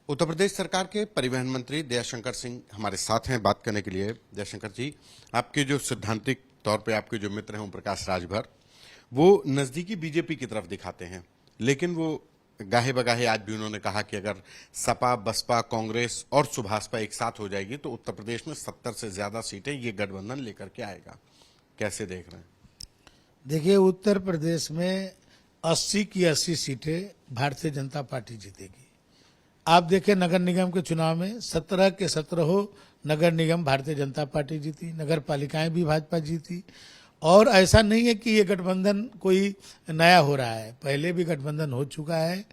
उत्तर प्रदेश सरकार के परिवहन मंत्री दयाशंकर सिंह हमारे साथ हैं बात करने के लिए। दयाशंकर जी, आपके जो सैद्धांतिक तौर पे आपके जो मित्र हैं ओम प्रकाश राजभर, वो नजदीकी बीजेपी की तरफ दिखाते हैं, लेकिन वो गाहे बगाहे आज भी उन्होंने कहा कि अगर सपा, बसपा, कांग्रेस और सुभाषपा एक साथ हो जाएगी तो उत्तर प्रदेश में 70 से ज्यादा सीटें ये गठबंधन लेकर के आएगा। कैसे देख रहे हैं? देखिए, उत्तर प्रदेश में 80 की 80 सीटें भारतीय जनता पार्टी जीतेगी। आप देखें, नगर निगम के चुनाव में 17 के 17 नगर निगम भारतीय जनता पार्टी जीती, नगर पालिकाएं भी भाजपा जीती। और ऐसा नहीं है कि ये गठबंधन कोई नया हो रहा है, पहले भी गठबंधन हो चुका है।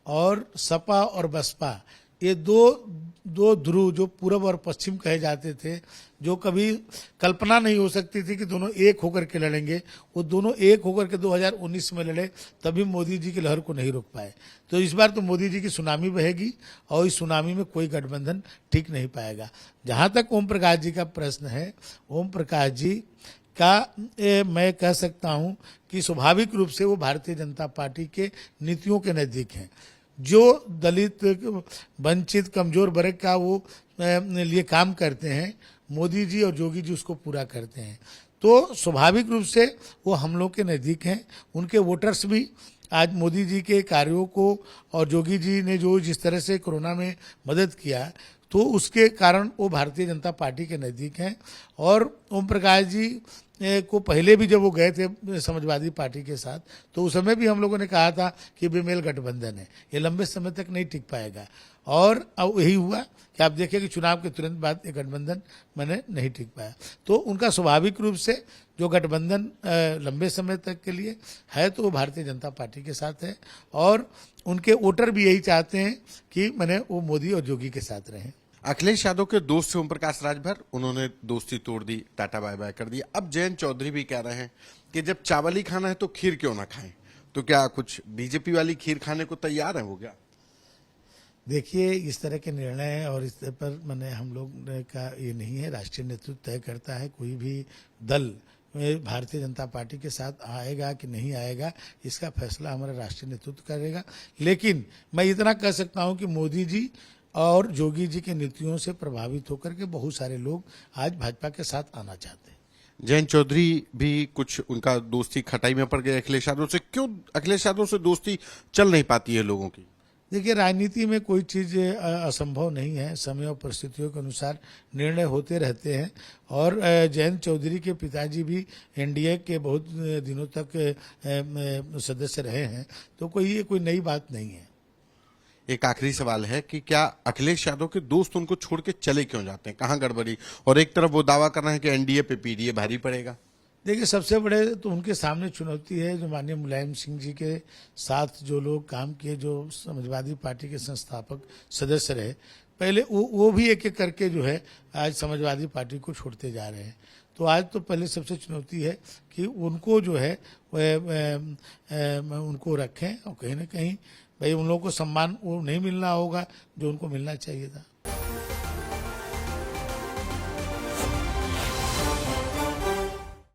और सपा और बसपा, ये दो ध्रुव जो पूर्व और पश्चिम कहे जाते थे, जो कभी कल्पना नहीं हो सकती थी कि दोनों एक होकर के लड़ेंगे, वो दोनों एक होकर के 2019 में लड़े, तभी मोदी जी की लहर को नहीं रोक पाए। तो इस बार तो मोदी जी की सुनामी बहेगी और इस सुनामी में कोई गठबंधन टिक नहीं पाएगा। जहां तक ओम प्रकाश जी का प्रश्न है, ओम प्रकाश जी का मैं कह सकता हूं कि स्वाभाविक रूप से वो भारतीय जनता पार्टी के नीतियों के नजदीक हैं। जो दलित, वंचित, कमजोर वर्ग का वो लिए काम करते हैं, मोदी जी और योगी जी उसको पूरा करते हैं। तो स्वाभाविक रूप से वो हम लोग के नज़दीक हैं। उनके वोटर्स भी आज मोदी जी के कार्यों को और योगी जी ने जो जिस तरह से कोरोना में मदद किया, तो उसके कारण वो भारतीय जनता पार्टी के नज़दीक हैं। और ओम प्रकाश जी को पहले भी जब वो गए थे समाजवादी पार्टी के साथ, तो उस समय भी हम लोगों ने कहा था कि बेमेल गठबंधन है, ये लंबे समय तक नहीं टिक पाएगा। और अब यही हुआ कि आप देखिए कि चुनाव के तुरंत बाद ये गठबंधन मैंने नहीं टिक पाया। तो उनका स्वाभाविक रूप से जो गठबंधन लंबे समय तक के लिए है, तो वो भारतीय जनता पार्टी के साथ है। और उनके वोटर भी यही चाहते हैं कि मैंने वो मोदी और योगी के साथ रहें। अखिलेश यादव के दोस्त थे ओम प्रकाश राजभर, उन्होंने दोस्ती तोड़ दी, टाटा बाय बाय कर दिया। अब जयंत चौधरी भी कह रहे हैं कि जब चावल ही खाना है तो खीर क्यों ना खाएं। तो क्या कुछ बीजेपी वाली खीर खाने को तैयार है? हो गया? देखिए, इस तरह के निर्णय और इस तरह पर मैंने हम लोग का ये नहीं है, राष्ट्रीय नेतृत्व तय करता है। कोई भी दल भारतीय जनता पार्टी के साथ आएगा कि नहीं आएगा, इसका फैसला हमारा राष्ट्रीय नेतृत्व करेगा। लेकिन मैं इतना कह सकता हूं कि मोदी जी और योगी जी की नीतियों से प्रभावित होकर के बहुत सारे लोग आज भाजपा के साथ आना चाहते हैं। जयंत चौधरी भी कुछ उनका दोस्ती खटाई में पड़ गए अखिलेश यादव से। क्यों अखिलेश यादव से दोस्ती चल नहीं पाती है लोगों की? देखिए, राजनीति में कोई चीज असंभव नहीं है, समय और परिस्थितियों के अनुसार निर्णय होते रहते हैं। और जयंत चौधरी के पिताजी भी एनडीए के बहुत दिनों तक सदस्य रहे हैं, तो ये कोई नई बात नहीं है। एक आखिरी सवाल है कि क्या अखिलेश यादव के दोस्त उनको छोड़ के चले क्यों जाते हैं? कहां गड़बड़ी? और एक तरफ वो दावा कर रहे हैं कि एनडीए पे पीडीए भारी पड़ेगा। देखिए, सबसे बड़े तो उनके सामने चुनौती है जो माननीय मुलायम सिंह जी के साथ जो लोग काम किए, जो समाजवादी पार्टी के संस्थापक सदस्य रहे, पहले वो भी एक एक करके जो है आज समाजवादी पार्टी को छोड़ते जा रहे हैं। तो आज तो पहले सबसे चुनौती है कि उनको जो है उनको रखें, और कहीं ना कहीं भाई उन लोगों को सम्मान वो नहीं मिलना होगा जो उनको मिलना चाहिए था।